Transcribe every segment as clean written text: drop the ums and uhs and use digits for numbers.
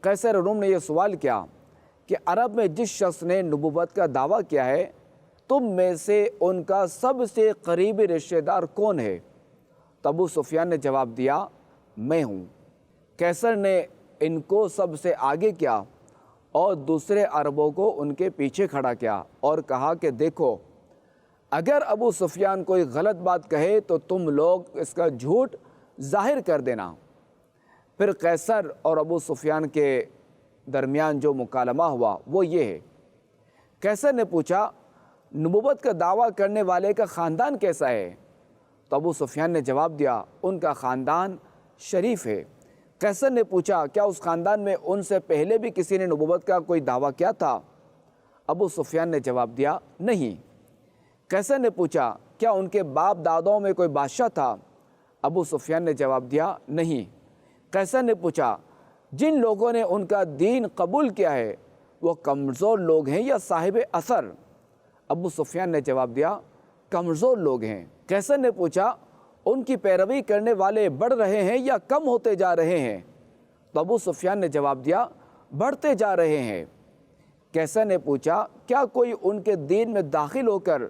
قیصر روم نے یہ سوال کیا کہ عرب میں جس شخص نے نبوت کا دعویٰ کیا ہے تم میں سے ان کا سب سے قریبی رشتہ دار کون ہے؟ تو ابو سفیان نے جواب دیا میں ہوں۔ قیصر نے ان کو سب سے آگے کیا اور دوسرے عربوں کو ان کے پیچھے کھڑا کیا اور کہا کہ دیکھو اگر ابو سفیان کوئی غلط بات کہے تو تم لوگ اس کا جھوٹ ظاہر کر دینا۔ پھر قیصر اور ابو سفیان کے درمیان جو مکالمہ ہوا وہ یہ ہے۔ قیصر نے پوچھا نبوت کا دعویٰ کرنے والے کا خاندان کیسا ہے؟ تو ابو سفیان نے جواب دیا ان کا خاندان شریف ہے۔ قیصر نے پوچھا کیا اس خاندان میں ان سے پہلے بھی کسی نے نبوت کا کوئی دعویٰ کیا تھا؟ ابو سفیان نے جواب دیا نہیں۔ قیصر نے پوچھا کیا ان کے باپ دادوں میں کوئی بادشاہ تھا؟ ابو سفیان نے جواب دیا نہیں۔ قیصر نے پوچھا جن لوگوں نے ان کا دین قبول کیا ہے وہ کمزور لوگ ہیں یا صاحب اثر؟ ابو سفیان نے جواب دیا کمزور لوگ ہیں۔ قیصر نے پوچھا ان کی پیروی کرنے والے بڑھ رہے ہیں یا کم ہوتے جا رہے ہیں؟ تو ابو سفیان نے جواب دیا بڑھتے جا رہے ہیں۔ قیصر نے پوچھا کیا کوئی ان کے دین میں داخل ہو کر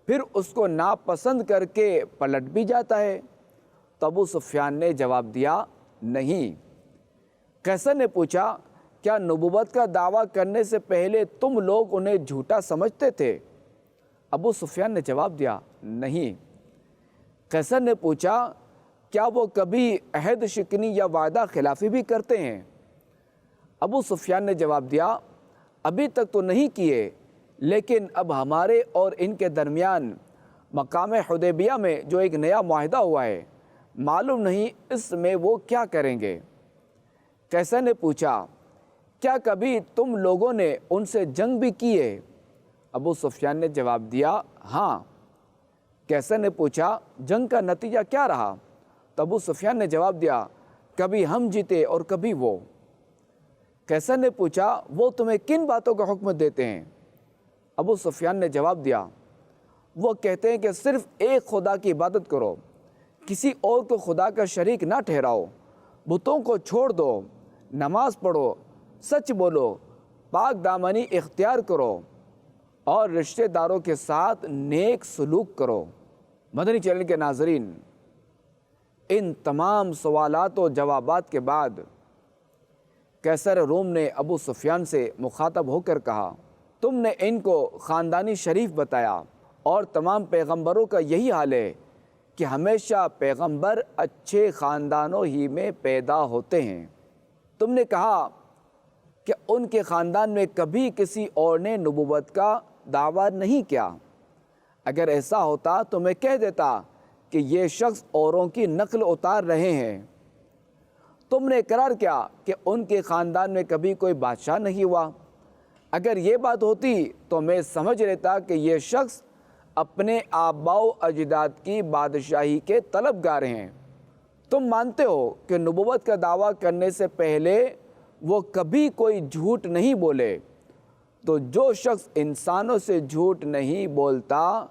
پھر اس کو ناپسند کر کے پلٹ بھی جاتا ہے؟ تو ابو سفیان نے جواب دیا نہیں۔ قیصر نے پوچھا کیا نبوت کا دعویٰ کرنے سے پہلے تم لوگ انہیں جھوٹا سمجھتے تھے؟ ابو سفیان نے جواب دیا نہیں۔ قیصر نے پوچھا کیا وہ کبھی عہد شکنی یا وعدہ خلافی بھی کرتے ہیں؟ ابو سفیان نے جواب دیا ابھی تک تو نہیں کیے، لیکن اب ہمارے اور ان کے درمیان مقام حدیبیہ میں جو ایک نیا معاہدہ ہوا ہے معلوم نہیں اس میں وہ کیا کریں گے۔ قیصر نے پوچھا کیا کبھی تم لوگوں نے ان سے جنگ بھی کی ہے؟ ابو سفیان نے جواب دیا ہاں۔ قیصر نے پوچھا جنگ کا نتیجہ کیا رہا؟ تو ابو سفیان نے جواب دیا کبھی ہم جیتے اور کبھی وہ۔ قیصر نے پوچھا وہ تمہیں کن باتوں کا حکم دیتے ہیں؟ ابو سفیان نے جواب دیا وہ کہتے ہیں کہ صرف ایک خدا کی عبادت کرو، کسی اور کو خدا کا شریک نہ ٹھہراؤ، بتوں کو چھوڑ دو، نماز پڑھو، سچ بولو، پاک دامنی اختیار کرو اور رشتہ داروں کے ساتھ نیک سلوک کرو۔ مدنی چینل کے ناظرین، ان تمام سوالات و جوابات کے بعد قیصر روم نے ابو سفیان سے مخاطب ہو کر کہا تم نے ان کو خاندانی شریف بتایا اور تمام پیغمبروں کا یہی حال ہے کہ ہمیشہ پیغمبر اچھے خاندانوں ہی میں پیدا ہوتے ہیں۔ تم نے کہا کہ ان کے خاندان میں کبھی کسی اور نے نبوت کا دعویٰ نہیں کیا۔ اگر ایسا ہوتا تو میں کہہ دیتا کہ یہ شخص اوروں کی نقل اتار رہے ہیں۔ تم نے اقرار کیا کہ ان کے خاندان میں کبھی کوئی بادشاہ نہیں ہوا۔ اگر یہ بات ہوتی تو میں سمجھ لیتا کہ یہ شخص اپنے آباء و اجداد کی بادشاہی کے طلبگار ہیں۔ تم مانتے ہو کہ نبوت کا دعویٰ کرنے سے پہلے وہ کبھی کوئی جھوٹ نہیں بولے، تو جو شخص انسانوں سے جھوٹ نہیں بولتا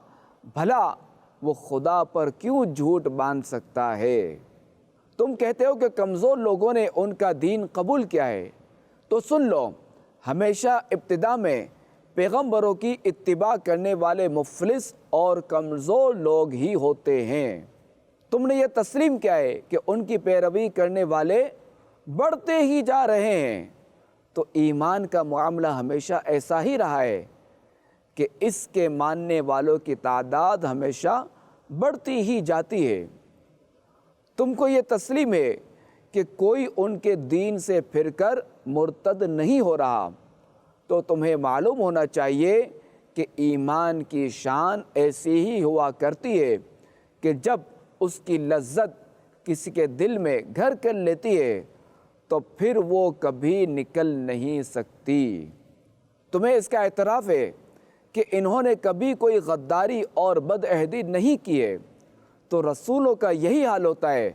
بھلا وہ خدا پر کیوں جھوٹ باندھ سکتا ہے؟ تم کہتے ہو کہ کمزور لوگوں نے ان کا دین قبول کیا ہے، تو سن لو ہمیشہ ابتدا میں پیغمبروں کی اتباع کرنے والے مفلس اور کمزور لوگ ہی ہوتے ہیں۔ تم نے یہ تسلیم کیا ہے کہ ان کی پیروی کرنے والے بڑھتے ہی جا رہے ہیں، تو ایمان کا معاملہ ہمیشہ ایسا ہی رہا ہے کہ اس کے ماننے والوں کی تعداد ہمیشہ بڑھتی ہی جاتی ہے۔ تم کو یہ تسلیم ہے کہ کوئی ان کے دین سے پھر کر مرتد نہیں ہو رہا، تو تمہیں معلوم ہونا چاہیے کہ ایمان کی شان ایسی ہی ہوا کرتی ہے کہ جب اس کی لذت کسی کے دل میں گھر کر لیتی ہے تو پھر وہ کبھی نکل نہیں سکتی۔ تمہیں اس کا اعتراف ہے کہ انہوں نے کبھی کوئی غداری اور بدعہدی نہیں کی ہے، تو رسولوں کا یہی حال ہوتا ہے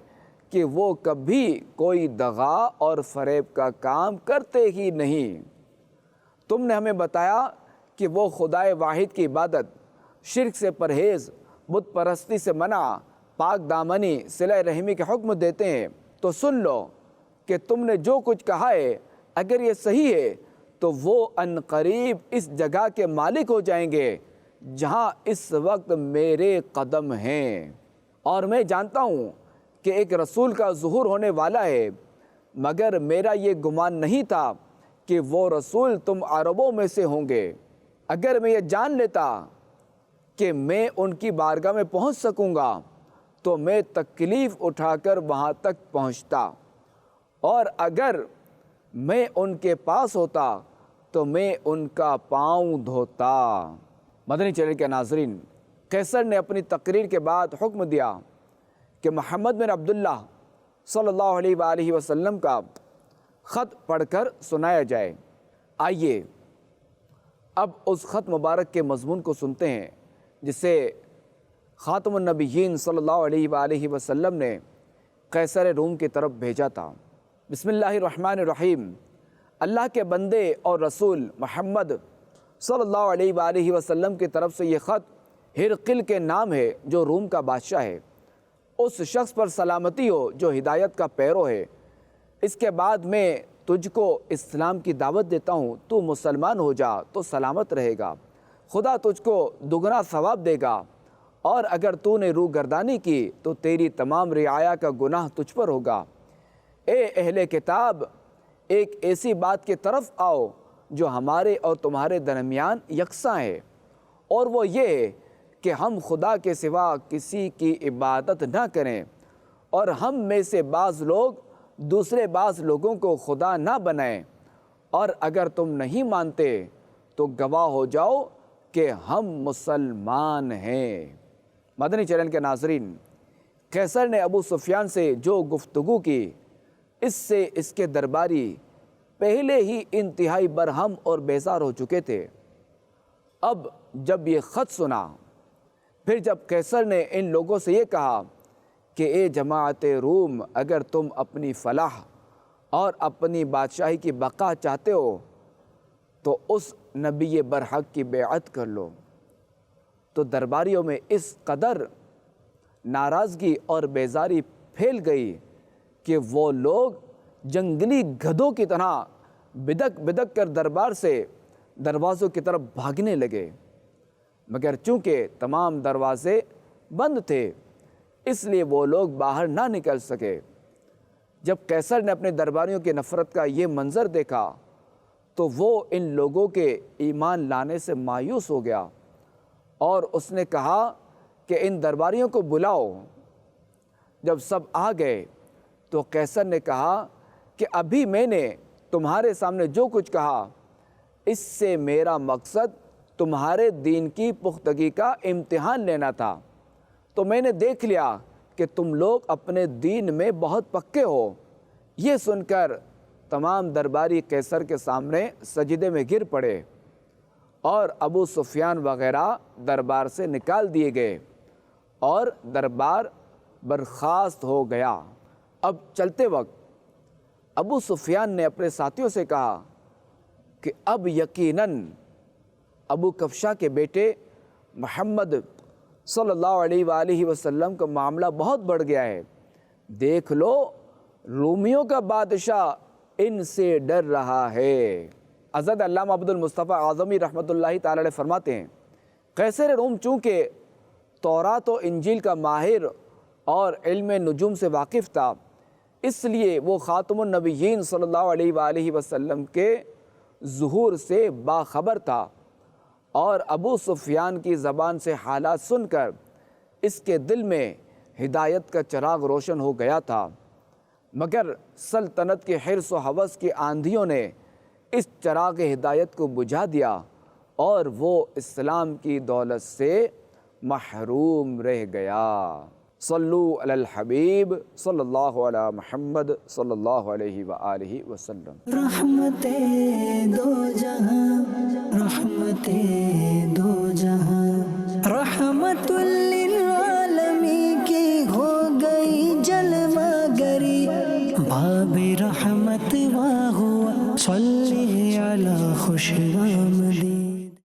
کہ وہ کبھی کوئی دغا اور فریب کا کام کرتے ہی نہیں۔ تم نے ہمیں بتایا کہ وہ خدائے واحد کی عبادت، شرک سے پرہیز، بت پرستی سے منع، پاک دامنی، صلہ رحمی کے حکم دیتے ہیں، تو سن لو کہ تم نے جو کچھ کہا ہے اگر یہ صحیح ہے تو وہ عنقریب اس جگہ کے مالک ہو جائیں گے جہاں اس وقت میرے قدم ہیں، اور میں جانتا ہوں کہ ایک رسول کا ظہور ہونے والا ہے، مگر میرا یہ گمان نہیں تھا کہ وہ رسول تم عربوں میں سے ہوں گے۔ اگر میں یہ جان لیتا کہ میں ان کی بارگاہ میں پہنچ سکوں گا تو میں تکلیف اٹھا کر وہاں تک پہنچتا، اور اگر میں ان کے پاس ہوتا تو میں ان کا پاؤں دھوتا۔ مدنی چینل کے ناظرین، قیصر نے اپنی تقریر کے بعد حکم دیا کہ محمد بن عبداللہ صلی اللہ علیہ وآلہ وسلم کا خط پڑھ کر سنایا جائے۔ آئیے اب اس خط مبارک کے مضمون کو سنتے ہیں جسے خاتم النبیین صلی اللہ علیہ وآلہ وسلم نے قیصر روم کی طرف بھیجا تھا۔ بسم اللہ الرحمن الرحیم۔ اللہ کے بندے اور رسول محمد صلی اللہ علیہ وآلہ وسلم کی طرف سے یہ خط ہرقل کے نام ہے جو روم کا بادشاہ ہے۔ اس شخص پر سلامتی ہو جو ہدایت کا پیرو ہے۔ اس کے بعد میں تجھ کو اسلام کی دعوت دیتا ہوں، تو مسلمان ہو جا تو سلامت رہے گا، خدا تجھ کو دگنا ثواب دے گا، اور اگر تو نے روح گردانی کی تو تیری تمام رعایا کا گناہ تجھ پر ہوگا۔ اے اہل کتاب، ایک ایسی بات کی طرف آؤ جو ہمارے اور تمہارے درمیان یکساں ہے، اور وہ یہ ہے کہ ہم خدا کے سوا کسی کی عبادت نہ کریں، اور ہم میں سے بعض لوگ دوسرے بعض لوگوں کو خدا نہ بنائیں، اور اگر تم نہیں مانتے تو گواہ ہو جاؤ کہ ہم مسلمان ہیں۔ مدنی چینل کے ناظرین، قیصر نے ابو سفیان سے جو گفتگو کی، اس سے اس کے درباری پہلے ہی انتہائی برہم اور بیزار ہو چکے تھے۔ اب جب یہ خط سنا، پھر جب قیصر نے ان لوگوں سے یہ کہا کہ اے جماعت روم، اگر تم اپنی فلاح اور اپنی بادشاہی کی بقا چاہتے ہو تو اس نبی برحق کی بیعت کر لو، تو درباریوں میں اس قدر ناراضگی اور بیزاری پھیل گئی کہ وہ لوگ جنگلی گدھوں کی طرح بدک بدک کر دربار سے دروازوں کی طرف بھاگنے لگے، مگر چونکہ تمام دروازے بند تھے اس لیے وہ لوگ باہر نہ نکل سکے۔ جب قیصر نے اپنے درباریوں کی نفرت کا یہ منظر دیکھا تو وہ ان لوگوں کے ایمان لانے سے مایوس ہو گیا، اور اس نے کہا کہ ان درباریوں کو بلاؤ۔ جب سب آ گئے تو قیصر نے کہا کہ ابھی میں نے تمہارے سامنے جو کچھ کہا، اس سے میرا مقصد تمہارے دین کی پختگی کا امتحان لینا تھا، تو میں نے دیکھ لیا کہ تم لوگ اپنے دین میں بہت پکے ہو۔ یہ سن کر تمام درباری قیصر کے سامنے سجدے میں گر پڑے، اور ابو سفیان وغیرہ دربار سے نکال دیے گئے، اور دربار برخاست ہو گیا۔ اب چلتے وقت ابو سفیان نے اپنے ساتھیوں سے کہا کہ اب یقیناً ابو کفشا کے بیٹے محمد صلی اللہ علیہ وآلہ وسلم کا معاملہ بہت بڑھ گیا ہے، دیکھ لو رومیوں کا بادشاہ ان سے ڈر رہا ہے۔ حضرت علامہ عبد المصطفیٰ اعظمی رحمۃ اللہ تعالی علیہ فرماتے ہیں، قیصر روم چونکہ تورات و انجیل کا ماہر اور علم نجوم سے واقف تھا، اس لیے وہ خاتم النبیین صلی اللہ علیہ وآلہ وسلم کے ظہور سے باخبر تھا، اور ابو سفیان کی زبان سے حالات سن کر اس کے دل میں ہدایت کا چراغ روشن ہو گیا تھا، مگر سلطنت کے حرص و ہوس کی آندھیوں نے اس چراغ ہدایت کو بجھا دیا، اور وہ اسلام کی دولت سے محروم رہ گیا۔ صلو علی الحبیب صلی اللہ علی محمد صلی اللہ علیہ وآلہ وسلم۔ رحمتیں دو جہاں، رحمتیں دو جہاں، رحمت